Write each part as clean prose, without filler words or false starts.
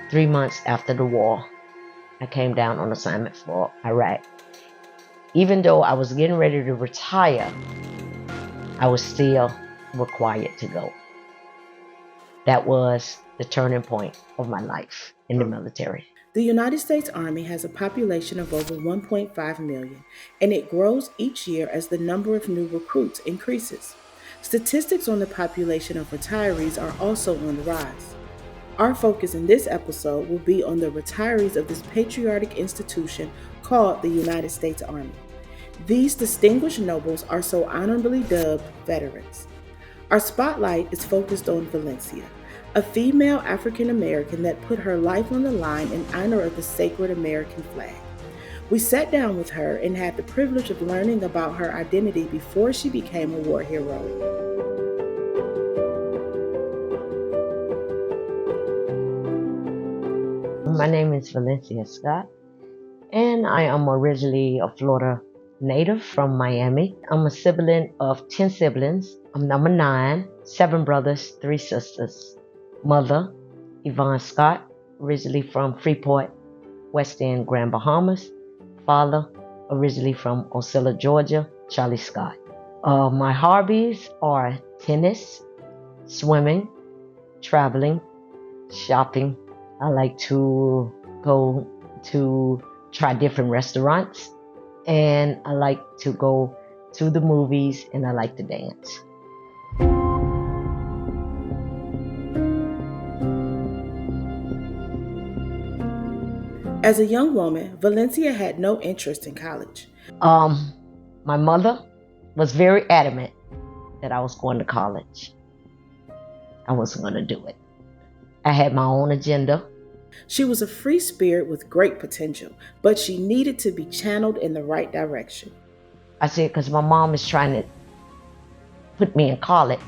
3 months after the war, I came down on assignment for Iraq. Even though I was getting ready to retire, I was still required to go. That was the turning point of my life in the military. The United States Army has a population of over 1.5 million, and it grows each year as the number of new recruits increases. Statistics on the population of retirees are also on the rise. Our focus in this episode will be on the retirees of this patriotic institution called the United States Army. These distinguished nobles are so honorably dubbed veterans. Our spotlight is focused on Valencia, a female African American that put her life on the line in honor of the sacred American flag. We sat down with her and had the privilege of learning about her identity before she became a war hero. My name is Valencia Scott, and I am originally a Florida native from Miami. I'm a sibling of 10 siblings. I'm number 9, 7 brothers, 3 sisters. Mother, Yvonne Scott, originally from Freeport, West End, Grand Bahamas. Father, originally from Ocilla, Georgia, Charlie Scott. My hobbies are tennis, swimming, traveling, shopping. I like to go to try different restaurants, and I like to go to the movies, and I like to dance. As a young woman, Valencia had no interest in college. My mother was very adamant that I was going to college. I wasn't going to do it. I had my own agenda. She was a free spirit with great potential, but she needed to be channeled in the right direction. I said, because my mom is trying to put me in college,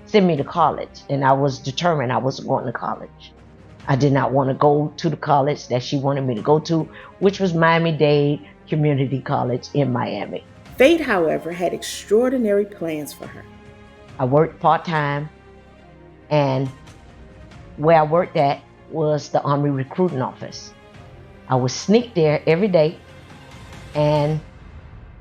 send me to college, and I was determined I wasn't going to college. I did not want to go to the college that she wanted me to go to, which was Miami-Dade Community College in Miami. Fate, however, had extraordinary plans for her. I worked part-time, and where I worked at was the Army recruiting office. I would sneak there every day and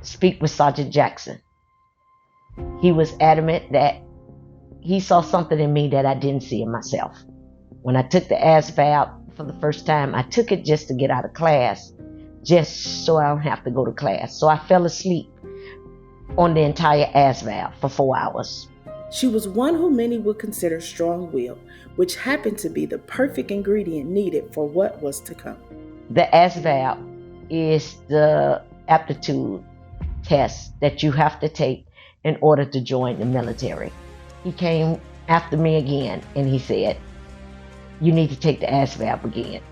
speak with Sergeant Jackson. He was adamant that he saw something in me that I didn't see in myself. When I took the ASVAB for the first time, I took it just to get out of class, just so I don't have to go to class. So I fell asleep on the entire ASVAB for 4 hours. She was one who many would consider strong-willed, which happened to be the perfect ingredient needed for what was to come. The ASVAB is the aptitude test that you have to take in order to join the military. He came after me again and he said, you need to take the ASVAB again.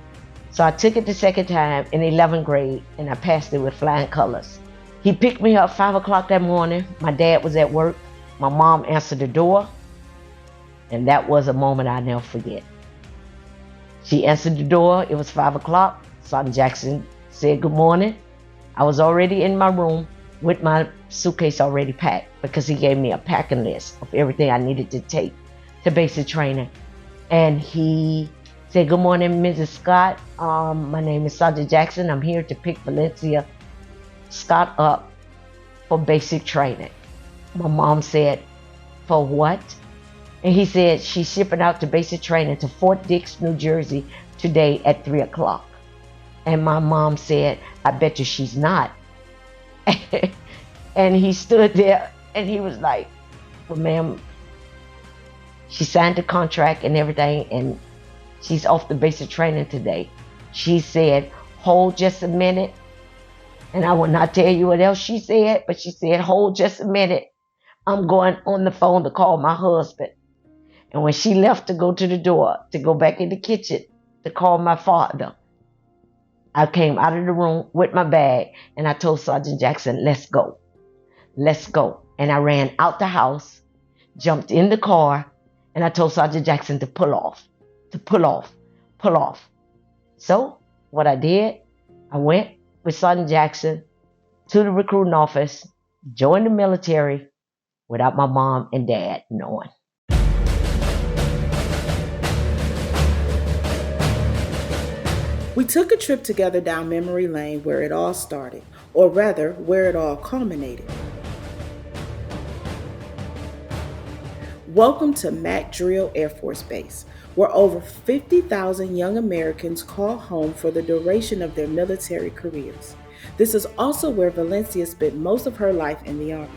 So I took it the second time in 11th grade and I passed it with flying colors. He picked me up 5 o'clock that morning. My dad was at work. My mom answered the door, and that was a moment I'll never forget. She answered the door. It was 5 o'clock. Sergeant Jackson said good morning. I was already in my room with my suitcase already packed because he gave me a packing list of everything I needed to take to basic training. And he said, good morning, Mrs. Scott. My name is Sergeant Jackson. I'm here to pick Valencia Scott up for basic training. My mom said, for what? And he said, she's shipping out to basic training to Fort Dix, New Jersey today at 3 o'clock. And my mom said, I bet you she's not. And he stood there and he was like, well, ma'am, she signed the contract and everything and she's off the basic training today. She said, hold just a minute. And I will not tell you what else she said, but she said, hold just a minute. I'm going on the phone to call my husband. And when she left to go to the door, to go back in the kitchen to call my father, I came out of the room with my bag and I told Sergeant Jackson, let's go. Let's go. And I ran out the house, jumped in the car, and I told Sergeant Jackson to pull off, pull off. So what I did, I went with Sergeant Jackson to the recruiting office, joined the military without my mom and dad knowing. We took a trip together down memory lane where it all started, or rather, where it all culminated. Welcome to MacDrill Air Force Base, where over 50,000 young Americans call home for the duration of their military careers. This is also where Valencia spent most of her life in the Army.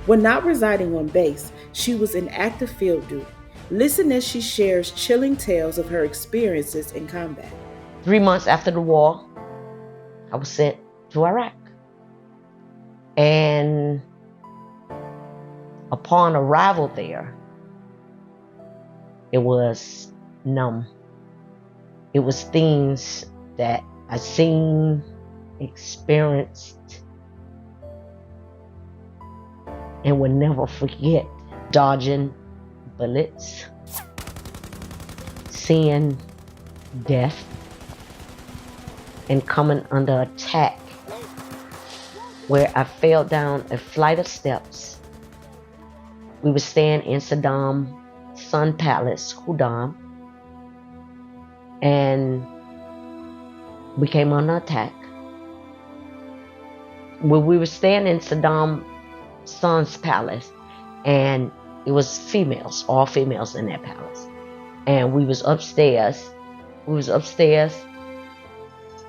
When not residing on base, she was in active field duty. Listen as she shares chilling tales of her experiences in combat. 3 months after the war, I was sent to Iraq. And upon arrival there, it was numb. It was things that I seen, experienced, and would never forget. Dodging bullets, seeing death, and coming under attack, where I fell down a flight of steps. We were staying in Saddam's Sun Palace, Hudam, and we came under attack. When we were staying in Saddam's Sun's palace, and it was females, all females in that palace, and we was upstairs.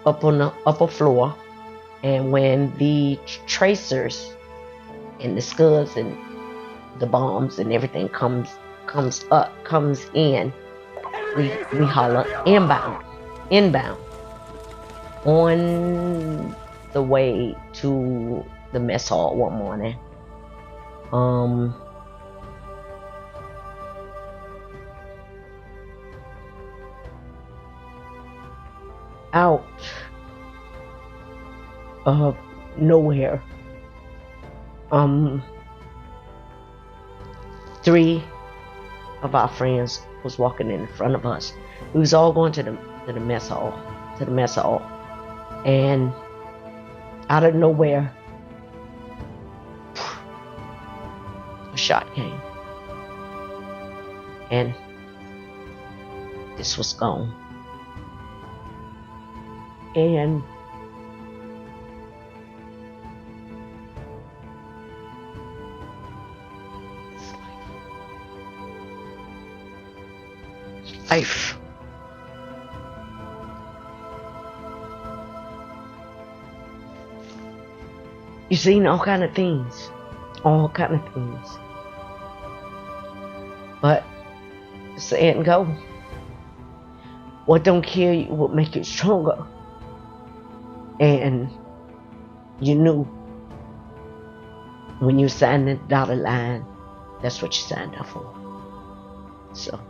Up on the upper floor. And when the tracers and the scuds and the bombs and everything comes in, we holler inbound on the way to the mess hall one morning. Out of nowhere, 3 of our friends was walking in front of us. We was all going to the mess hall, and out of nowhere, a shot came, and this was gone. And life. You seen all kind of things, but saying go. What don't kill you will make you stronger. And you knew when you signed the dotted line, that's what you signed up for. So.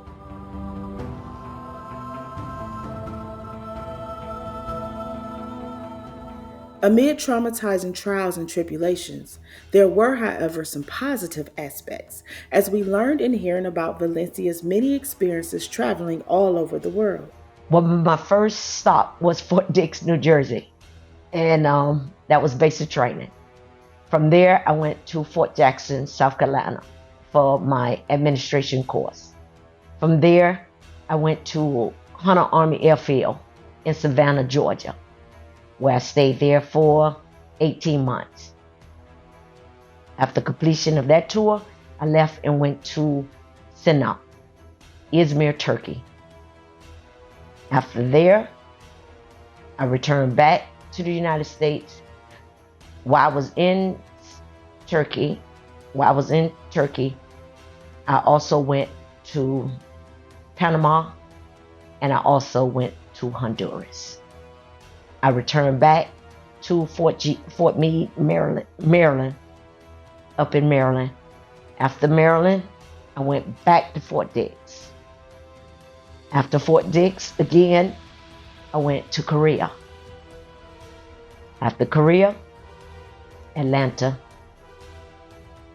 Amid traumatizing trials and tribulations, there were, however, some positive aspects, as we learned in hearing about Valencia's many experiences traveling all over the world. Well, my first stop was Fort Dix, New Jersey, and that was basic training. From there, I went to Fort Jackson, South Carolina, for my administration course. From there, I went to Hunter Army Airfield in Savannah, Georgia, where I stayed there for 18 months. After completion of that tour, I left and went to Sinop, Izmir, Turkey. After there, I returned back to the United States. While I was in Turkey, I also went to Panama, and I also went to Honduras. I returned back to Fort Meade, Maryland, up in Maryland. After Maryland, I went back to Fort Dix. After Fort Dix, again, I went to Korea. After Korea, Atlanta,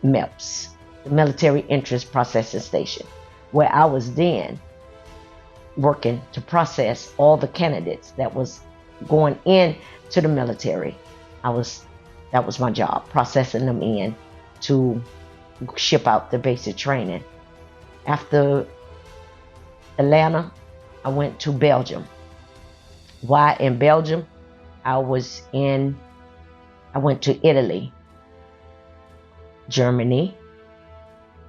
MEPS, the Military Interest Processing Station, where I was then working to process all the candidates that was going in to the military. That was my job, processing them in to ship out the basic training. After Atlanta, I went to Belgium. Why in Belgium? I went to Italy, Germany,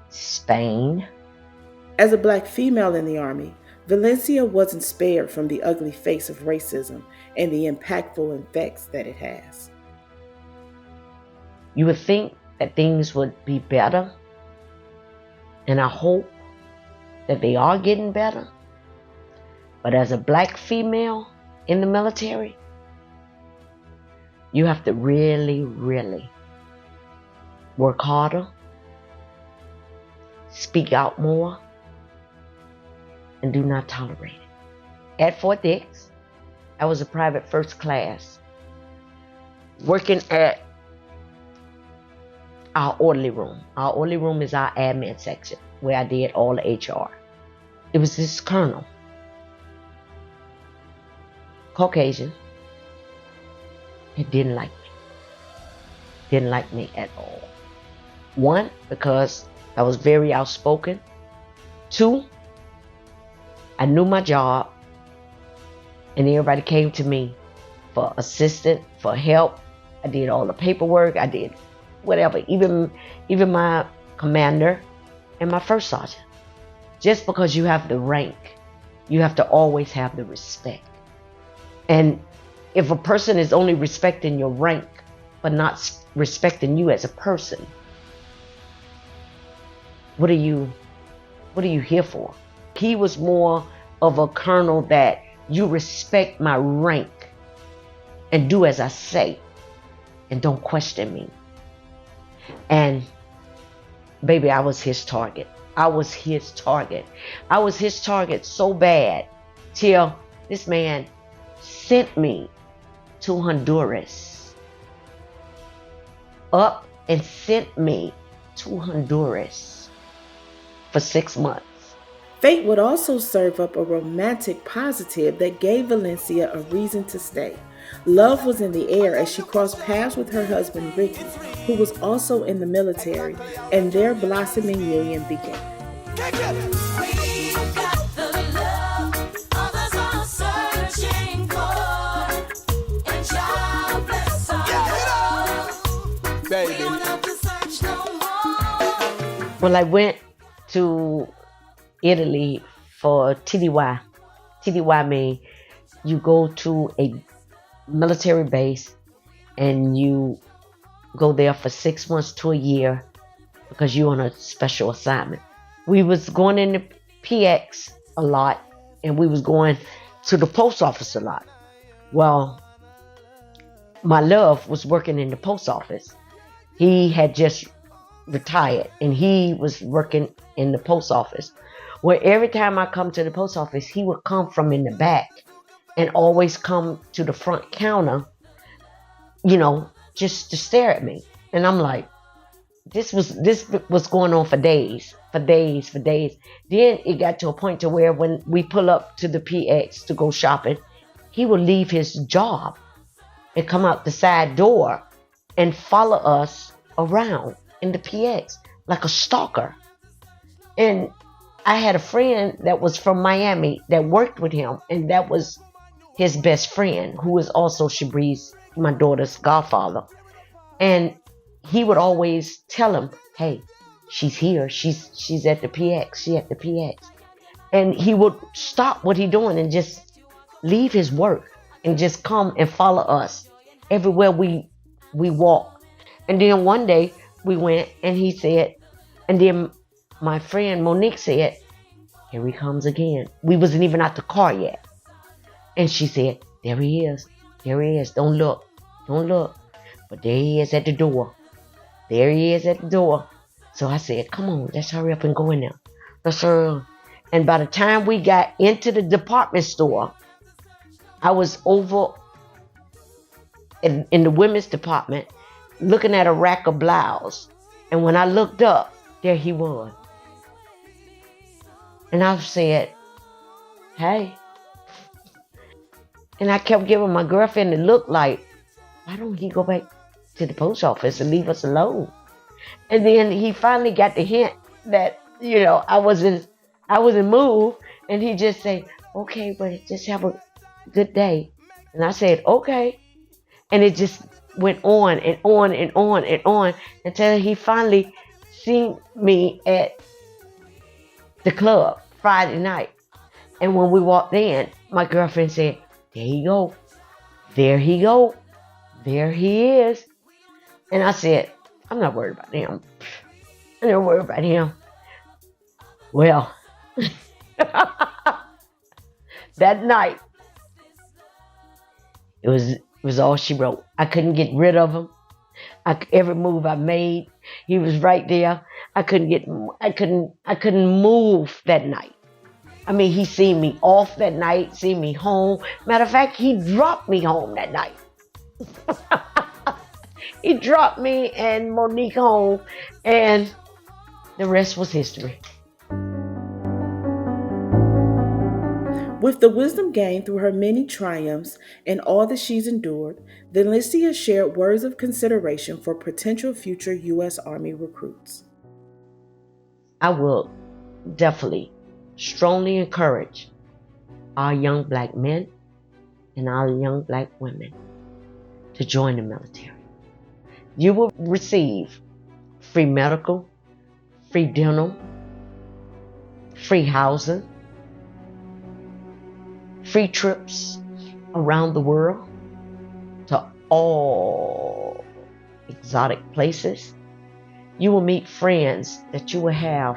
Spain. As a black female in the Army, Valencia wasn't spared from the ugly face of racism and the impactful effects that it has. You would think that things would be better, and I hope that they are getting better. But as a black female in the military, you have to really, really work harder, speak out more, and do not tolerate it. At Fort Dix, I was a private first class, working at our orderly room. Our orderly room is our admin section, where I did all the HR. It was this colonel, Caucasian. He didn't like me. Didn't like me at all. One, because I was very outspoken. Two, I knew my job, and everybody came to me for assistance, for help. I did all the paperwork. I did whatever, even my commander and my first sergeant. Just because you have the rank, you have to always have the respect. And if a person is only respecting your rank but not respecting you as a person, what are you here for? He was more of a colonel that you respect my rank and do as I say and don't question me. And baby, I was his target. I was his target so bad till this man sent me to Honduras. Up and sent me to Honduras for 6 months. Fate would also serve up a romantic positive that gave Valencia a reason to stay. Love was in the air as she crossed paths with her husband Ricky, who was also in the military, and their blossoming union began. Baby. Well, I went to Italy for TDY. TDY means you go to a military base and you go there for 6 months to a year because you're on a special assignment. We was going in the PX a lot, and we was going to the post office a lot. Well, my love was working in the post office. He had just retired and he was working in the post office. Well, every time I come to the post office, he would come from in the back and always come to the front counter, just to stare at me. And I'm like, this was going on for days. Then it got to a point to where when we pull up to the PX to go shopping, he would leave his job and come out the side door and follow us around in the PX like a stalker. And I had a friend that was from Miami that worked with him, and that was his best friend, who was also Shabri's, my daughter's godfather. And he would always tell him, hey, she's here. She's at the PX. She at the PX. And he would stop what he doing and just leave his work and just come and follow us everywhere we walk. And then one day we went and he said, and then my friend Monique said, here he comes again. We wasn't even out the car yet. And she said, there he is. There he is. Don't look. But there he is at the door. So I said, come on, let's hurry up and go in there. Let's hurry. And by the time we got into the department store, I was over in the women's department looking at a rack of blouses. And when I looked up, there he was. And I said, hey. And I kept giving my girlfriend the look like, why don't he go back to the post office and leave us alone? And then he finally got the hint that I wasn't moved, and he just say, "Okay, but just have a good day," and I said, "Okay," and it just went on and on and on and on until he finally seen me at the club Friday night. And when we walked in, my girlfriend said, "There he go, there he go, there he is," and I said, "I'm not worried about him. I'm not worried about him." Well, that night it was all she wrote. I couldn't get rid of him. Every move I made, he was right there. I couldn't move that night. I mean, he seen me off that night, seen me home. Matter of fact, he dropped me home that night. He dropped me and Monique home, and the rest was history. With the wisdom gained through her many triumphs and all that she's endured, Valencia shared words of consideration for potential future U.S. Army recruits. I will definitely strongly encourage our young black men and our young black women to join the military. You will receive free medical, free dental, free housing, free trips around the world to all exotic places. You will meet friends that you will have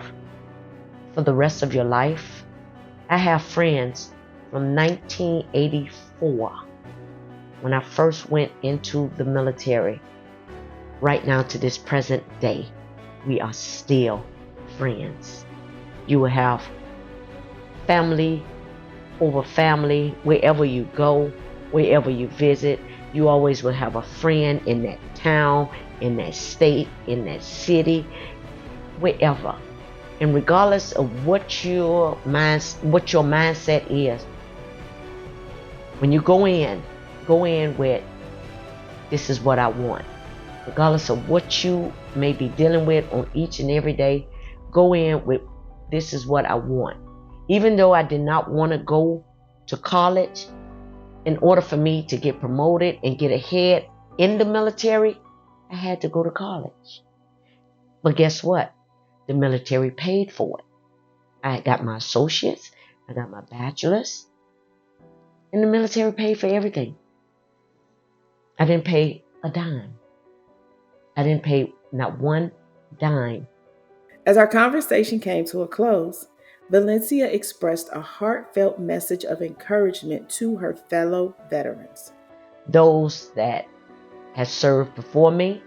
for the rest of your life. I have friends from 1984 when I first went into the military, right now to this present day. We are still friends. You will have family over family wherever you go, wherever you visit. You always will have a friend in that town, in that state, in that city, wherever. And regardless of what your mindset is, when you go in with, "This is what I want." Regardless of what you may be dealing with on each and every day, go in with, "This is what I want." Even though I did not want to go to college, in order for me to get promoted and get ahead in the military, I had to go to college. But guess what? The military paid for it. I got my associates, I got my bachelor's, and the military paid for everything. I didn't pay a dime. I didn't pay not one dime. As our conversation came to a close, Valencia expressed a heartfelt message of encouragement to her fellow veterans. Those that have served before me,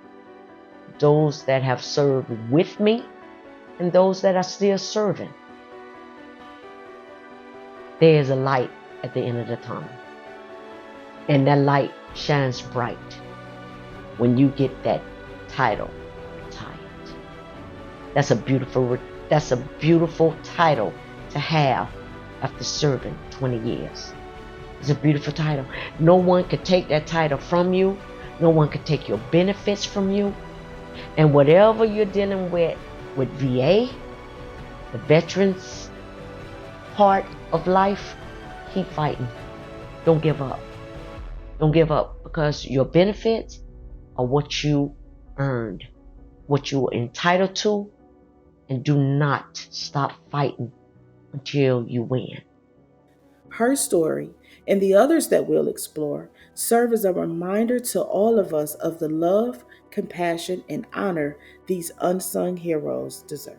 those that have served with me, and those that are still serving, there is a light at the end of the tunnel. And that light shines bright when you get that title, retired. That's a beautiful title to have after serving 20 years. It's a beautiful title. No one could take that title from you. No one could take your benefits from you. And whatever you're dealing with VA, the veterans part of life, keep fighting. Don't give up. Don't give up, because your benefits are what you earned, what you were entitled to, and do not stop fighting until you win. Her story and the others that we'll explore serve as a reminder to all of us of the love, compassion, and honor these unsung heroes deserve.